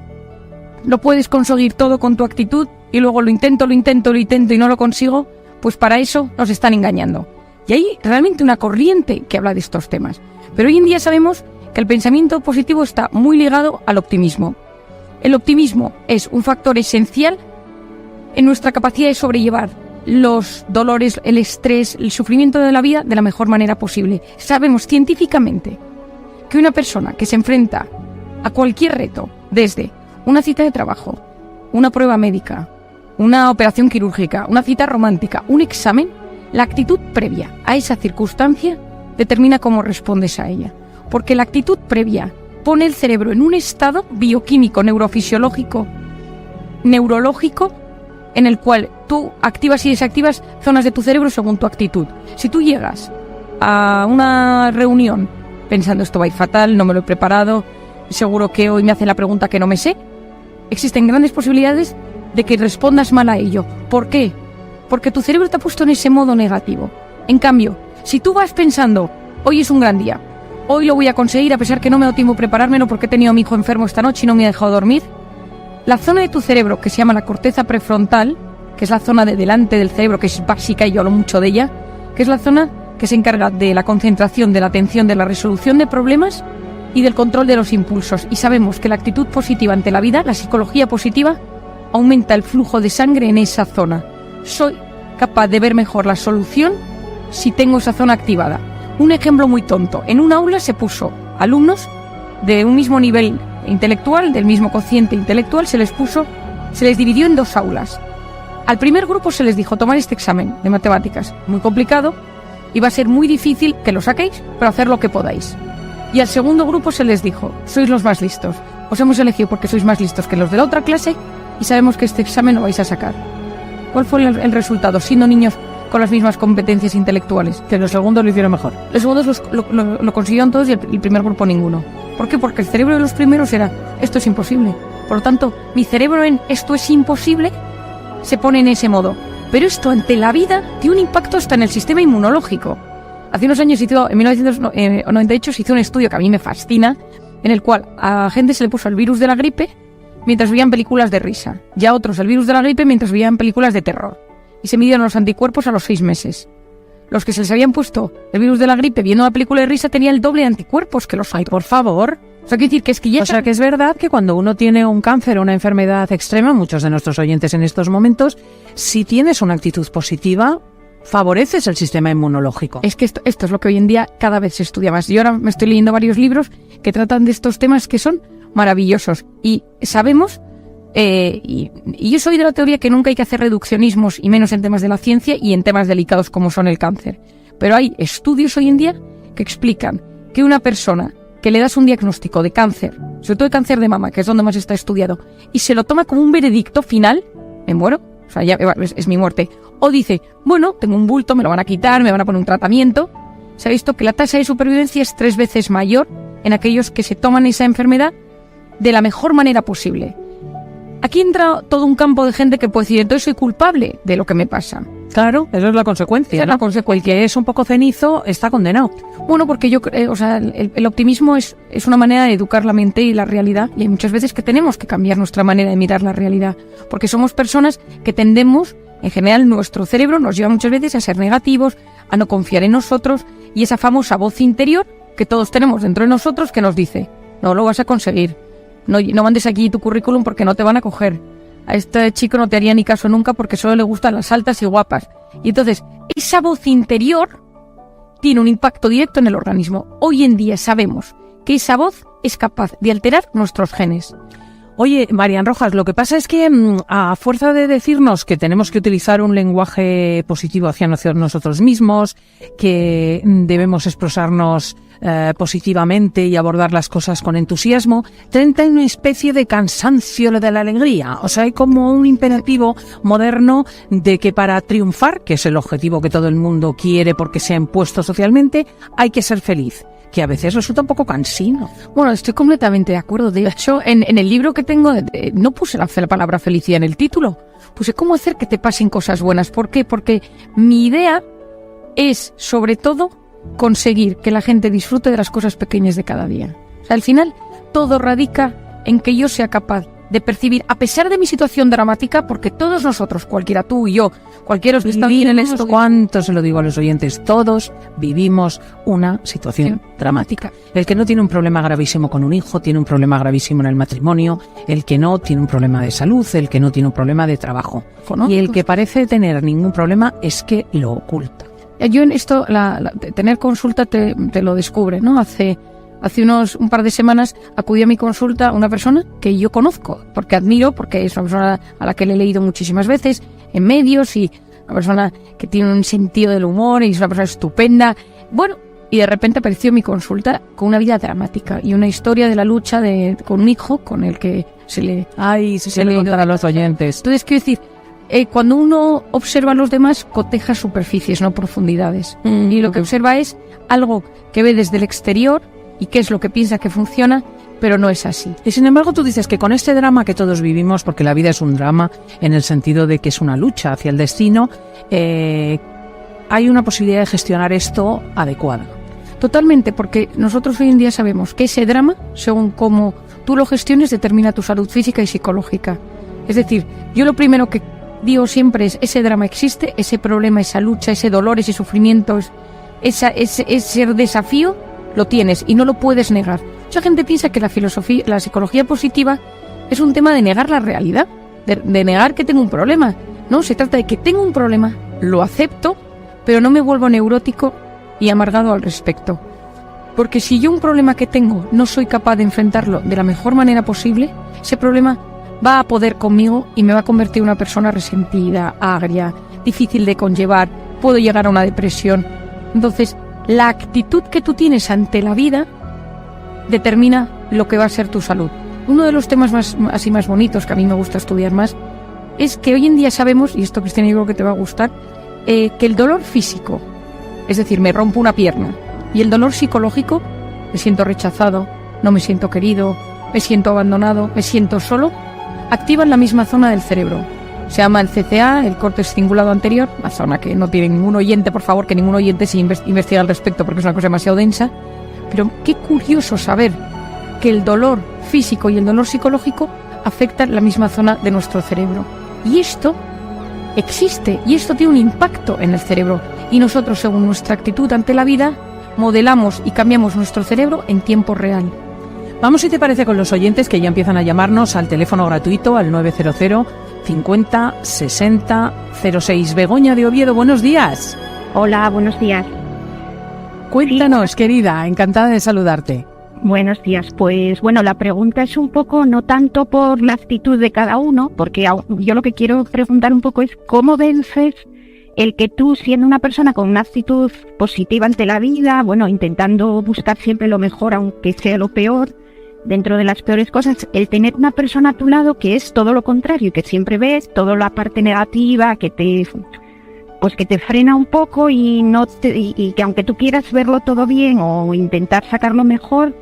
Speaker 3: Lo puedes conseguir todo con tu actitud. y luego lo intento y no lo consigo, pues para eso nos están engañando. Y hay realmente una corriente que habla de estos temas. Pero hoy en día sabemos que el pensamiento positivo está muy ligado al optimismo. El optimismo es un factor esencial en nuestra capacidad de sobrellevar los dolores, el estrés, el sufrimiento de la vida de la mejor manera posible. Sabemos científicamente que una persona que se enfrenta a cualquier reto, desde una cita de trabajo, una prueba médica, una operación quirúrgica, una cita romántica, un examen, la actitud previa a esa circunstancia determina cómo respondes a ella. Porque la actitud previa pone el cerebro en un estado bioquímico, neurofisiológico, neurológico, en el cual tú activas y desactivas zonas de tu cerebro según tu actitud. Si tú llegas a una reunión pensando esto va a ir fatal, no me lo he preparado, seguro que hoy me hacen la pregunta que no me sé, existen grandes posibilidades de que respondas mal a ello. ¿Por qué? Porque tu cerebro te ha puesto en ese modo negativo. En cambio, si tú vas pensando, hoy es un gran día, hoy lo voy a conseguir a pesar que no me ha dado tiempo a preparármelo porque he tenido a mi hijo enfermo esta noche y no me ha dejado dormir, la zona de tu cerebro que se llama la corteza prefrontal, que es la zona de delante del cerebro, que es básica y yo hablo mucho de ella, que es la zona que se encarga de la concentración, de la atención, de la resolución de problemas y del control de los impulsos. Y sabemos que la actitud positiva ante la vida, la psicología positiva, aumenta el flujo de sangre en esa zona. Soy capaz de ver mejor la solución si tengo esa zona activada. Un ejemplo muy tonto. En un aula se puso alumnos de un mismo nivel intelectual, del mismo cociente intelectual, se les dividió en 2 aulas. Al primer grupo se les dijo tomar este examen de matemáticas, muy complicado, y va a ser muy difícil que lo saquéis, pero hacer lo que podáis. Y al segundo grupo se les dijo, sois los más listos, os hemos elegido porque sois más listos que los de la otra clase y sabemos que este examen lo vais a sacar. ¿Cuál fue el resultado? Siendo niños con las mismas competencias intelectuales.
Speaker 5: Que los segundos lo hicieron mejor.
Speaker 3: Los segundos lo consiguieron todos y el primer grupo ninguno. ¿Por qué? Porque el cerebro de los primeros era, esto es imposible. Por lo tanto, mi cerebro en esto es imposible se pone en ese modo. Pero esto ante la vida tiene un impacto hasta en el sistema inmunológico. Hace unos años, en 1998, se hizo un estudio que a mí me fascina, en el cual a gente se le puso el virus de la gripe mientras veían películas de risa, y a otros el virus de la gripe mientras veían películas de terror. Y se midieron los anticuerpos a los 6 meses. Los que se les habían puesto el virus de la gripe viendo una película de risa tenían el doble de anticuerpos que los otros.
Speaker 5: Ay, por favor.
Speaker 3: O sea, quiero decir que es que ya...
Speaker 5: O sea, que es verdad que cuando uno tiene un cáncer o una enfermedad extrema, muchos de nuestros oyentes en estos momentos, si tienes una actitud positiva, favoreces el sistema inmunológico.
Speaker 3: Es que esto es lo que hoy en día cada vez se estudia más. Yo ahora me estoy leyendo varios libros que tratan de estos temas que son maravillosos. Y sabemos, y yo soy de la teoría que nunca hay que hacer reduccionismos, y menos en temas de la ciencia y en temas delicados como son el cáncer. Pero hay estudios hoy en día que explican que una persona que le das un diagnóstico de cáncer, sobre todo de cáncer de mama, que es donde más está estudiado, y se lo toma como un veredicto final, me muero, o sea, ya es mi muerte. O dice, bueno, tengo un bulto, me lo van a quitar, me van a poner un tratamiento. Se ha visto que la tasa de supervivencia es 3 veces mayor en aquellos que se toman esa enfermedad de la mejor manera posible. Aquí entra todo un campo de gente que puede decir, entonces soy culpable de lo que me pasa.
Speaker 5: Claro, eso es la consecuencia.
Speaker 3: Esa es la consecuencia.
Speaker 5: El que es un poco cenizo está condenado.
Speaker 3: Bueno, porque yo creo, o sea, el optimismo es una manera de educar la mente y la realidad, y hay muchas veces que tenemos que cambiar nuestra manera de mirar la realidad, porque somos personas que tendemos, en general, nuestro cerebro nos lleva muchas veces a ser negativos, a no confiar en nosotros, y esa famosa voz interior que todos tenemos dentro de nosotros que nos dice, no lo vas a conseguir, no mandes aquí tu currículum porque no te van a coger. A este chico no te haría ni caso nunca porque solo le gustan las altas y guapas. Y entonces, esa voz interior tiene un impacto directo en el organismo. Hoy en día sabemos que esa voz es capaz de alterar nuestros genes.
Speaker 5: Oye, Marian Rojas, lo que pasa es que a fuerza de decirnos que tenemos que utilizar un lenguaje positivo hacia nosotros mismos, que debemos expresarnos positivamente y abordar las cosas con entusiasmo, entra una especie de cansancio de la alegría. O sea, hay como un imperativo moderno de que para triunfar, que es el objetivo que todo el mundo quiere porque se ha impuesto socialmente, hay que ser feliz, que a veces resulta un poco cansino.
Speaker 3: Bueno, estoy completamente de acuerdo. De hecho, en el libro que tengo, no puse la palabra felicidad en el título. Puse cómo hacer que te pasen cosas buenas. ¿Por qué? Porque mi idea es, sobre todo, conseguir que la gente disfrute de las cosas pequeñas de cada día. O sea, al final, todo radica en que yo sea capaz de percibir, a pesar de mi situación dramática, porque todos nosotros, cualquiera tú y yo, cualquiera que está bien en esto, ¿cuánto se lo digo a los oyentes? Todos vivimos una situación dramática. El que no tiene un problema gravísimo con un hijo, tiene un problema gravísimo en el matrimonio, el que no tiene un problema de salud, el que no tiene un problema de trabajo. Y el que parece tener ningún problema es que lo oculta. Yo en esto, tener consulta te lo descubre, ¿no? Hace un par de semanas acudí a mi consulta una persona que yo conozco, porque admiro, porque es una persona a la que le he leído muchísimas veces en medios, y una persona que tiene un sentido del humor y es una persona estupenda. Bueno, y de repente apareció en mi consulta con una vida dramática y una historia de la lucha con un hijo con el que se le contar a los oyentes. Entonces, quiero decir, cuando uno observa a los demás, coteja superficies, no profundidades. Y lo que observa es algo que ve desde el exterior y qué es lo que piensa que funciona, pero no es así. Y sin embargo tú dices que con este drama que todos vivimos, porque la vida es un drama en el sentido de que es una lucha hacia el destino, hay una posibilidad de gestionar esto adecuada. Totalmente, porque nosotros hoy en día sabemos que ese drama, según cómo tú lo gestiones, determina tu salud física y psicológica. Es decir, yo lo primero que digo siempre es: ese drama existe, ese problema, esa lucha, ese dolor, ese sufrimiento, ese desafío, lo tienes y no lo puedes negar. Mucha gente piensa que la psicología positiva es un tema de negar la realidad, de negar que tengo un problema. No, se trata de que tengo un problema, lo acepto, pero no me vuelvo neurótico y amargado al respecto. Porque si yo un problema que tengo no soy capaz de enfrentarlo de la mejor manera posible, ese problema va a poder conmigo y me va a convertir en una persona resentida, agria, difícil de conllevar, puedo llegar a una depresión. Entonces, la actitud que tú tienes ante la vida determina lo que va a ser tu salud. Uno de los temas más bonitos que a mí me gusta estudiar más es que hoy en día sabemos, y esto, Cristina, yo creo que te va a gustar, que el dolor físico, es decir, me rompo una pierna, y el dolor psicológico, me siento rechazado, no me siento querido, me siento abandonado, me siento solo, activan la misma zona del cerebro. Se llama el CCA, el córtex cingulado anterior, la zona que no tiene ningún oyente, por favor, que ningún oyente se investigue al respecto porque es una cosa demasiado densa. Pero qué curioso saber que el dolor físico y el dolor psicológico afectan la misma zona de nuestro cerebro. Y esto existe, y esto tiene un impacto en el cerebro. Y nosotros, según nuestra actitud ante la vida, modelamos y cambiamos nuestro cerebro en tiempo real. Vamos, si te parece, con los oyentes que ya empiezan a llamarnos al teléfono gratuito al 900 50 60 06. Begoña de Oviedo, buenos días.
Speaker 6: Hola, buenos días.
Speaker 5: Cuéntanos, sí, encantada de saludarte.
Speaker 6: Buenos días. Pues bueno, la pregunta es un poco, no tanto por la actitud de cada uno, porque yo lo que quiero preguntar un poco es cómo vences el que tú, siendo una persona con una actitud positiva ante la vida, bueno, intentando buscar siempre lo mejor, aunque sea lo peor, dentro de las peores cosas, el tener una persona a tu lado que es todo lo contrario, que siempre ves toda la parte negativa, que te frena un poco y que aunque tú quieras verlo todo bien o intentar sacarlo mejor,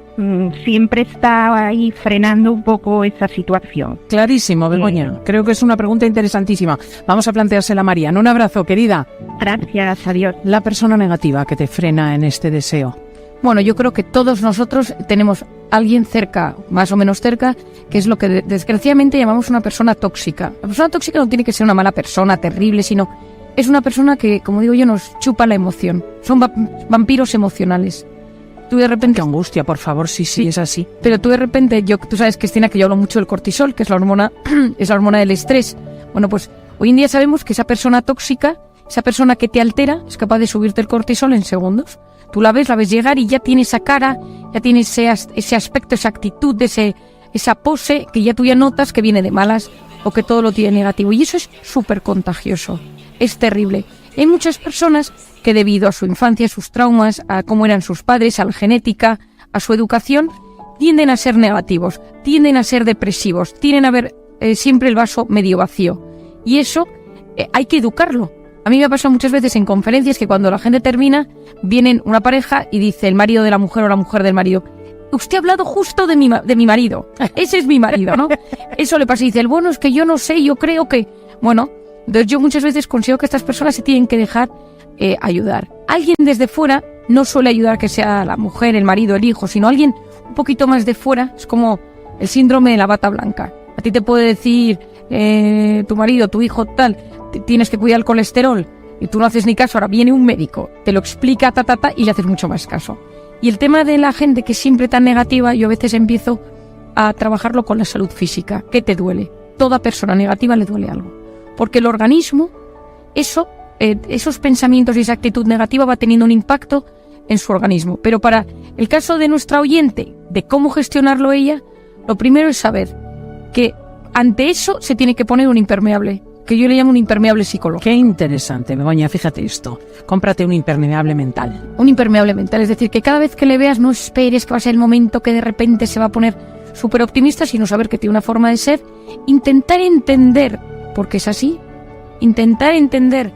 Speaker 6: siempre está ahí frenando un poco esa situación.
Speaker 5: Clarísimo, Begoña. Creo que es una pregunta interesantísima. Vamos a planteársela a Mariana. Un abrazo, querida.
Speaker 6: Gracias, adiós.
Speaker 5: La persona negativa que te frena en este deseo.
Speaker 3: Bueno, yo creo que todos nosotros tenemos alguien cerca, más o menos cerca, que es lo que desgraciadamente llamamos una persona tóxica. La persona tóxica no tiene que ser una mala persona, terrible, sino es una persona que, como digo yo, nos chupa la emoción. Son vampiros emocionales. Tú de repente...
Speaker 5: Qué angustia, por favor, sí, es así.
Speaker 3: Pero tú de repente, tú sabes, Cristina, que yo hablo mucho del cortisol, que es la hormona del estrés. Bueno, pues hoy en día sabemos que esa persona tóxica, esa persona que te altera, es capaz de subirte el cortisol en segundos. Tú la ves llegar y ya tiene esa cara, ya tiene ese aspecto, esa actitud, esa pose que ya tú ya notas que viene de malas o que todo lo tiene negativo. Y eso es súper contagioso, es terrible. Hay muchas personas que, debido a su infancia, a sus traumas, a cómo eran sus padres, a la genética, a su educación, tienden a ser negativos, tienden a ser depresivos, tienden a ver siempre el vaso medio vacío. Y eso hay que educarlo. A mí me ha pasado muchas veces en conferencias que cuando la gente termina, vienen una pareja y dice el marido de la mujer o la mujer del marido: usted ha hablado justo de mi marido, ese es mi marido, ¿no? Eso le pasa y dice, bueno, es que yo no sé, yo creo que... Bueno, entonces yo muchas veces considero que estas personas se tienen que dejar ayudar. Alguien desde fuera no suele ayudar, que sea la mujer, el marido, el hijo, sino alguien un poquito más de fuera. Es como el síndrome de la bata blanca. A ti te puede decir tu marido, tu hijo, tal, tienes que cuidar el colesterol, y tú no haces ni caso. Ahora viene un médico, te lo explica, y le haces mucho más caso. Y el tema de la gente que es siempre tan negativa, yo a veces empiezo a trabajarlo con la salud física. ¿Qué te duele? Toda persona negativa le duele algo. Porque el organismo, esos pensamientos y esa actitud negativa va teniendo un impacto en su organismo. Pero para el caso de nuestra oyente, de cómo gestionarlo ella, lo primero es saber que ante eso se tiene que poner un impermeable, que yo le llamo un impermeable psicológico.
Speaker 5: Qué interesante, Begoña, fíjate esto. Cómprate un impermeable mental.
Speaker 3: Un impermeable mental, es decir, que cada vez que le veas no esperes que va a ser el momento que de repente se va a poner súper optimista, sino saber que tiene una forma de ser, intentar entender por qué es así, intentar entender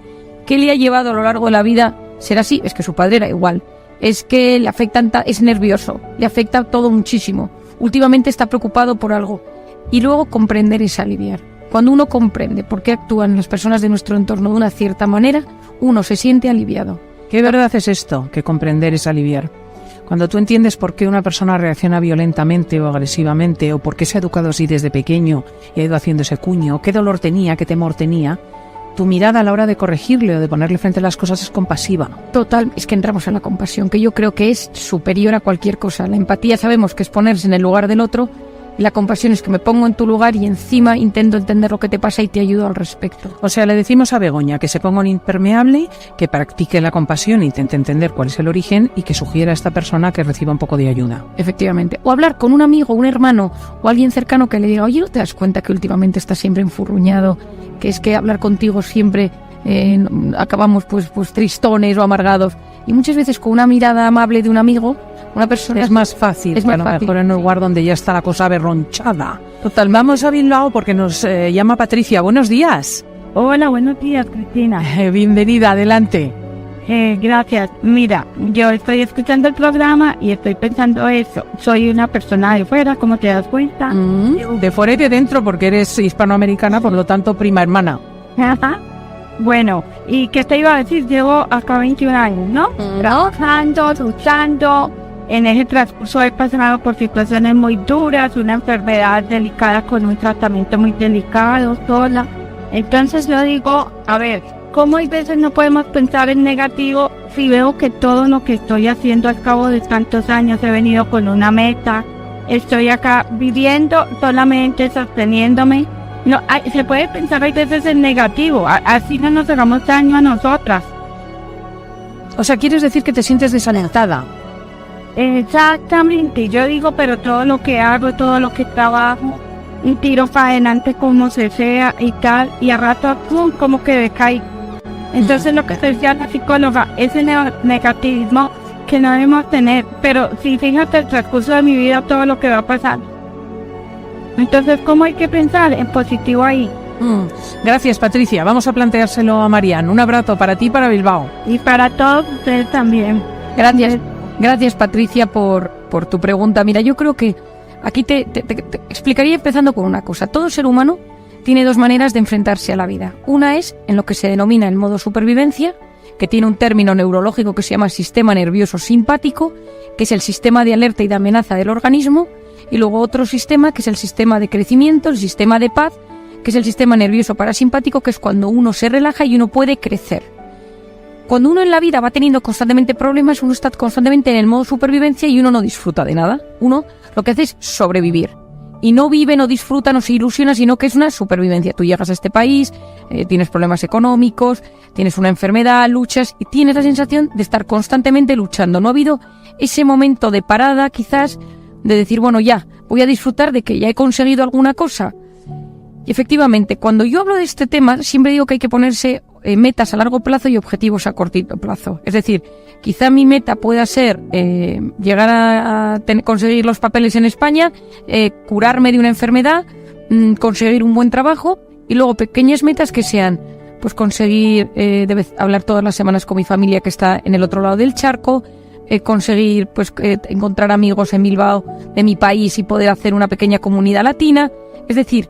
Speaker 3: qué le ha llevado a lo largo de la vida ser así. Es que su padre era igual, es que le afectan, es nervioso, le afecta todo muchísimo, últimamente está preocupado por algo, y luego comprender es aliviar. Cuando uno comprende por qué actúan las personas de nuestro entorno de una cierta manera, uno se siente aliviado.
Speaker 5: ¿Qué verdad es esto? Que comprender es aliviar. Cuando tú entiendes por qué una persona reacciona violentamente o agresivamente, o por qué se ha educado así desde pequeño y ha ido haciendo ese cuño, qué dolor tenía, qué temor tenía, tu mirada a la hora de corregirle o de ponerle frente a las cosas es compasiva.
Speaker 3: Total, es que entramos en la compasión, que yo creo que es superior a cualquier cosa. La empatía sabemos que es ponerse en el lugar del otro, y la compasión es que me pongo en tu lugar y encima intento entender lo que te pasa y te ayudo al respecto.
Speaker 5: O sea, le decimos a Begoña que se ponga un impermeable, que practique la compasión, intente entender cuál es el origen y que sugiera a esta persona que reciba un poco de ayuda.
Speaker 3: Efectivamente. O hablar con un amigo, un hermano o alguien cercano que le diga, oye, ¿no te das cuenta que últimamente estás siempre enfurruñado? Que es que hablar contigo siempre acabamos pues tristones o amargados. Y muchas veces con una mirada amable de un amigo, una persona...
Speaker 5: Es más fácil,
Speaker 3: es más fácil.
Speaker 5: Mejor en un lugar donde ya está la cosa berronchada.
Speaker 3: Total.
Speaker 5: Vamos a Bilbao porque nos llama Patricia. Buenos días.
Speaker 7: Hola, buenos días, Cristina.
Speaker 5: Bienvenida, adelante.
Speaker 7: Gracias. Mira, yo estoy escuchando el programa y estoy pensando eso. Soy una persona de fuera, ¿cómo te das cuenta?
Speaker 5: De fuera y de dentro, porque eres hispanoamericana, por lo tanto, prima hermana.
Speaker 7: Ajá. Bueno, ¿y qué te iba a decir? Llevo acá 21 años, ¿no? Trabajando, luchando. En ese transcurso he pasado por situaciones muy duras, una enfermedad delicada con un tratamiento muy delicado, sola. Entonces yo digo, a ver, ¿cómo hay veces no podemos pensar en negativo si veo que todo lo que estoy haciendo al cabo de tantos años he venido con una meta? Estoy acá viviendo solamente sosteniéndome. No, se puede pensar hay veces en negativo, así no nos hagamos daño a nosotras.
Speaker 5: O sea, ¿quieres decir que te sientes desalentada?
Speaker 7: Exactamente, yo digo, pero todo lo que hago, todo lo que trabajo, y tiro para adelante como se sea y tal, y a rato, ¡pum!, como que decaigo. Entonces lo que decía la psicóloga, ese negativismo que no debemos tener, pero si fíjate el transcurso de mi vida, todo lo que va a pasar. Entonces, ¿cómo hay que pensar en positivo ahí?
Speaker 5: Gracias, Patricia. Vamos a planteárselo a Marian. Un abrazo para ti y para Bilbao.
Speaker 7: Y para todos ustedes también.
Speaker 3: Gracias, Patricia, por tu pregunta. Mira, yo creo que aquí te explicaría empezando con una cosa. Todo ser humano tiene dos maneras de enfrentarse a la vida. Una es en lo que se denomina el modo supervivencia, que tiene un término neurológico que se llama sistema nervioso simpático, que es el sistema de alerta y de amenaza del organismo, y luego otro sistema que es el sistema de crecimiento, el sistema de paz, que es el sistema nervioso parasimpático, que es cuando uno se relaja y uno puede crecer. Cuando uno en la vida va teniendo constantemente problemas, uno está constantemente en el modo supervivencia y uno no disfruta de nada. Uno lo que hace es sobrevivir. Y no vive, no disfruta, no se ilusiona, sino que es una supervivencia. Tú llegas a este país, tienes problemas económicos, tienes una enfermedad, luchas y tienes la sensación de estar constantemente luchando. No ha habido ese momento de parada, quizás, de decir, bueno, ya, voy a disfrutar de que ya he conseguido alguna cosa. Y efectivamente, cuando yo hablo de este tema, siempre digo que hay que ponerse metas a largo plazo y objetivos a cortito plazo. Es decir, quizá mi meta pueda ser llegar a conseguir los papeles en España, curarme de una enfermedad, conseguir un buen trabajo, y luego pequeñas metas que sean, pues conseguir hablar todas las semanas con mi familia que está en el otro lado del charco, conseguir pues encontrar amigos en Bilbao de mi país y poder hacer una pequeña comunidad latina. Es decir,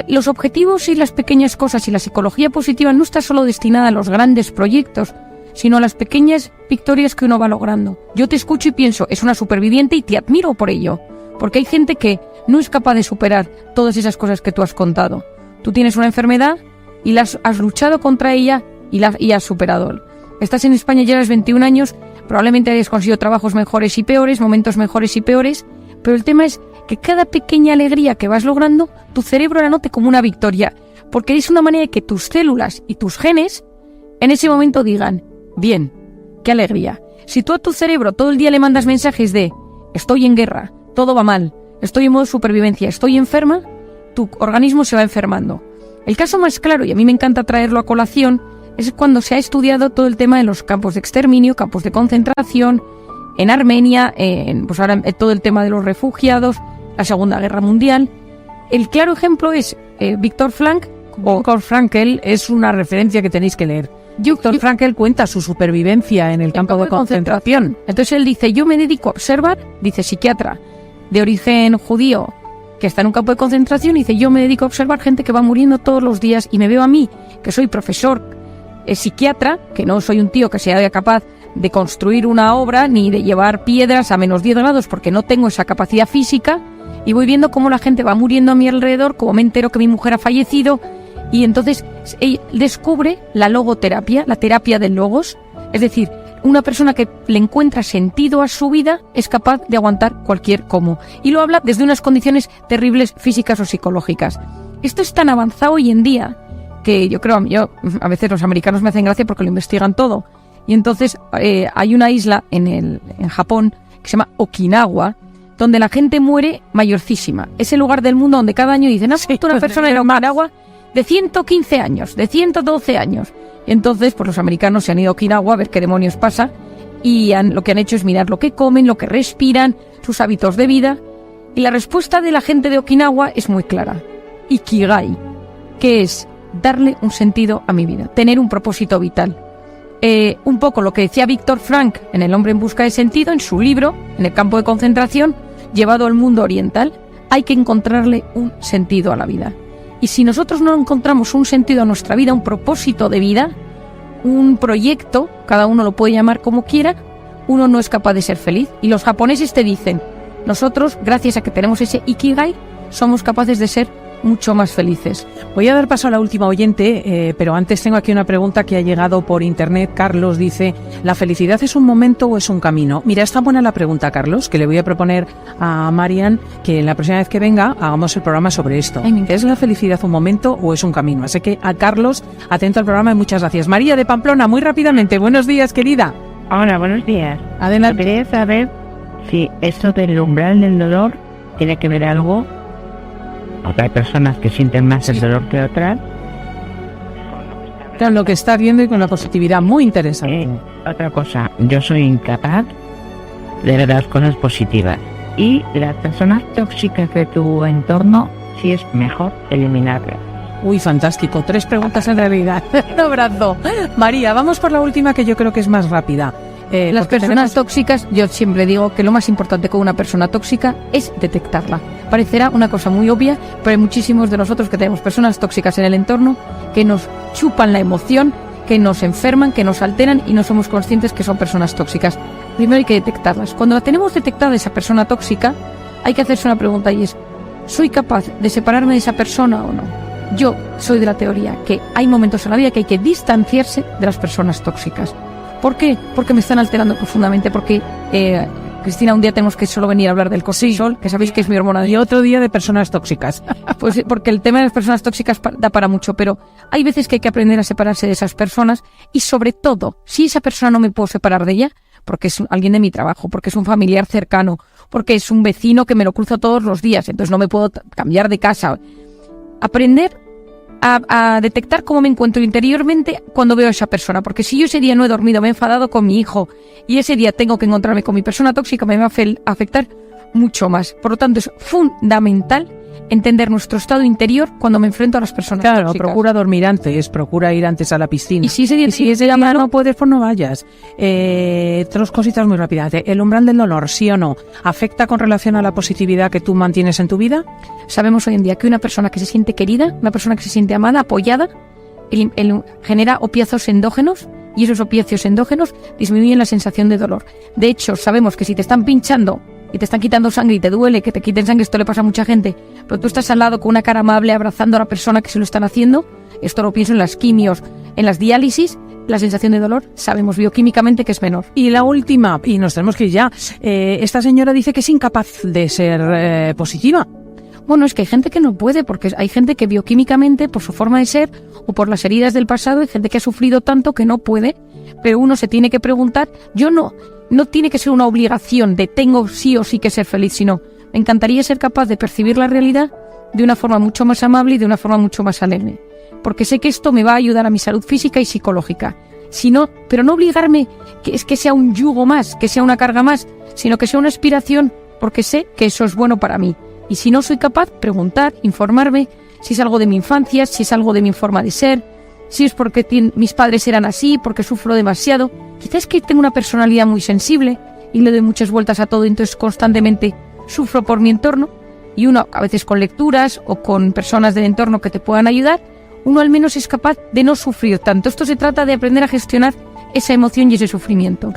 Speaker 3: los objetivos y las pequeñas cosas y la psicología positiva no está solo destinada a los grandes proyectos, sino a las pequeñas victorias que uno va logrando. Yo te escucho y pienso, es una superviviente y te admiro por ello, Porque hay gente que no es capaz de superar todas esas cosas que tú has contado. Tú tienes una enfermedad y has luchado contra ella y has superado. Estás en España, llevas 21 años, probablemente hayas conseguido trabajos mejores y peores, momentos mejores y peores, pero el tema es que cada pequeña alegría que vas logrando, tu cerebro la note como una victoria, porque es una manera de que tus células y tus genes en ese momento digan, bien, qué alegría. Si tú a tu cerebro todo el día le mandas mensajes de estoy en guerra, todo va mal, estoy en modo supervivencia, estoy enferma, tu organismo se va enfermando. El caso más claro, y a mí me encanta traerlo a colación, es cuando se ha estudiado todo el tema de los campos de exterminio, campos de concentración, en Armenia, pues ahora todo el tema de los refugiados, la Segunda Guerra Mundial. El claro ejemplo es Viktor Frankl.
Speaker 5: Viktor Frankl es una referencia que tenéis que leer. Viktor Frankl cuenta su supervivencia en el campo de concentración.
Speaker 3: Entonces él dice, yo me dedico a observar, dice psiquiatra de origen judío, que está en un campo de concentración, y dice, yo me dedico a observar gente que va muriendo todos los días y me veo a mí, que soy profesor, psiquiatra, que no soy un tío que sea capaz de construir una obra ni de llevar piedras a menos 10 grados porque no tengo esa capacidad física, y voy viendo cómo la gente va muriendo a mi alrededor, cómo me entero que mi mujer ha fallecido, y entonces él descubre la logoterapia, la terapia del logos, es decir, una persona que le encuentra sentido a su vida es capaz de aguantar cualquier cómo, y lo habla desde unas condiciones terribles físicas o psicológicas. Esto es tan avanzado hoy en día que yo creo, a veces los americanos me hacen gracia porque lo investigan todo, y entonces hay una isla en Japón que se llama Okinawa, donde la gente muere mayorcísima. Es el lugar del mundo donde cada año dicen, una persona en Okinawa de 115 años, de 112 años. Y entonces, pues los americanos se han ido a Okinawa a ver qué demonios pasa, y lo que han hecho es mirar lo que comen, lo que respiran, sus hábitos de vida. Y la respuesta de la gente de Okinawa es muy clara. Ikigai, que es darle un sentido a mi vida, tener un propósito vital. Un poco lo que decía Viktor Frankl en El hombre en busca de sentido, en su libro, en el campo de concentración, llevado al mundo oriental, hay que encontrarle un sentido a la vida. Y si nosotros no encontramos un sentido a nuestra vida, un propósito de vida, un proyecto, cada uno lo puede llamar como quiera, uno no es capaz de ser feliz. Y los japoneses te dicen, nosotros, gracias a que tenemos ese Ikigai, somos capaces de ser mucho más felices.
Speaker 5: Voy a dar paso a la última oyente, pero antes tengo aquí una pregunta que ha llegado por internet. Carlos dice, ¿la felicidad es un momento o es un camino? Mira, está buena la pregunta, Carlos, que le voy a proponer a Marian que la próxima vez que venga hagamos el programa sobre esto. ¿Es la felicidad un momento o es un camino? Así que a Carlos, atento al programa y muchas gracias. María de Pamplona, muy rápidamente, buenos días, querida.
Speaker 8: Hola, buenos días.
Speaker 5: Adelante.
Speaker 8: Quería saber si esto del umbral del dolor tiene que ver algo. Hay personas que sienten más el dolor que otras.
Speaker 5: Con lo que estás viendo y con la positividad, muy interesante.
Speaker 8: Otra cosa, yo soy incapaz de ver las cosas positivas. Y las personas tóxicas de tu entorno, sí es mejor eliminarlas.
Speaker 5: Uy, fantástico. 3 preguntas en realidad. Un abrazo. María, vamos por la última, que yo creo que es más rápida.
Speaker 3: Las personas tóxicas, yo siempre digo que lo más importante con una persona tóxica es detectarla. Parecerá una cosa muy obvia, pero hay muchísimos de nosotros que tenemos personas tóxicas en el entorno que nos chupan la emoción, que nos enferman, que nos alteran y no somos conscientes que son personas tóxicas. Primero hay que detectarlas. Cuando la tenemos detectada esa persona tóxica, hay que hacerse una pregunta, y es, ¿soy capaz de separarme de esa persona o no? Yo soy de la teoría que hay momentos en la vida que hay que distanciarse de las personas tóxicas. ¿Por qué? Porque me están alterando profundamente, porque Cristina, un día tenemos que solo venir a hablar del cortisol, que sabéis que es mi hormona.
Speaker 5: Y otro día de personas tóxicas.
Speaker 3: Pues porque el tema de las personas tóxicas da para mucho, pero hay veces que hay que aprender a separarse de esas personas, y sobre todo, si esa persona no me puedo separar de ella, porque es alguien de mi trabajo, porque es un familiar cercano, porque es un vecino que me lo cruzo todos los días, entonces no me puedo cambiar de casa. Aprender a detectar cómo me encuentro interiormente cuando veo a esa persona, porque si yo ese día no he dormido, me he enfadado con mi hijo, y ese día tengo que encontrarme con mi persona tóxica, me va a afectar mucho más. Por lo tanto, es fundamental entender nuestro estado interior cuando me enfrento a las personas tóxicas.
Speaker 5: Procura dormir antes, procura ir antes a la piscina.
Speaker 3: Y si ese día
Speaker 5: no puedes, pues no vayas. 3 cositas muy rápidas. ¿El umbral del dolor, sí o no, afecta con relación a la positividad que tú mantienes en tu vida?
Speaker 3: Sabemos hoy en día que una persona que se siente querida, una persona que se siente amada, apoyada, genera opiáceos endógenos, y esos opiáceos endógenos disminuyen la sensación de dolor. De hecho, sabemos que si te están pinchando y te están quitando sangre y te duele que te quiten sangre, esto le pasa a mucha gente, pero tú estás al lado con una cara amable abrazando a la persona que se lo están haciendo, esto lo pienso en las quimios, en las diálisis, la sensación de dolor sabemos bioquímicamente que es menor.
Speaker 5: Y la última, y nos tenemos que ir ya, esta señora dice que es incapaz de ser positiva.
Speaker 3: Bueno, es que hay gente que no puede, porque hay gente que bioquímicamente, por su forma de ser o por las heridas del pasado, hay gente que ha sufrido tanto que no puede, pero uno se tiene que preguntar, no tiene que ser una obligación de tengo sí o sí que ser feliz, sino me encantaría ser capaz de percibir la realidad de una forma mucho más amable y de una forma mucho más alegre, porque sé que esto me va a ayudar a mi salud física y psicológica. Pero no obligarme que sea un yugo más, que sea una carga más, sino que sea una aspiración, porque sé que eso es bueno para mí. Y si no soy capaz, preguntar, informarme, si es algo de mi infancia, si es algo de mi forma de ser, si es porque mis padres eran así, porque sufro demasiado. Quizás es que tengo una personalidad muy sensible y le doy muchas vueltas a todo, entonces constantemente sufro por mi entorno, y uno, a veces con lecturas o con personas del entorno que te puedan ayudar, uno al menos es capaz de no sufrir tanto. Esto se trata de aprender a gestionar esa emoción y ese sufrimiento.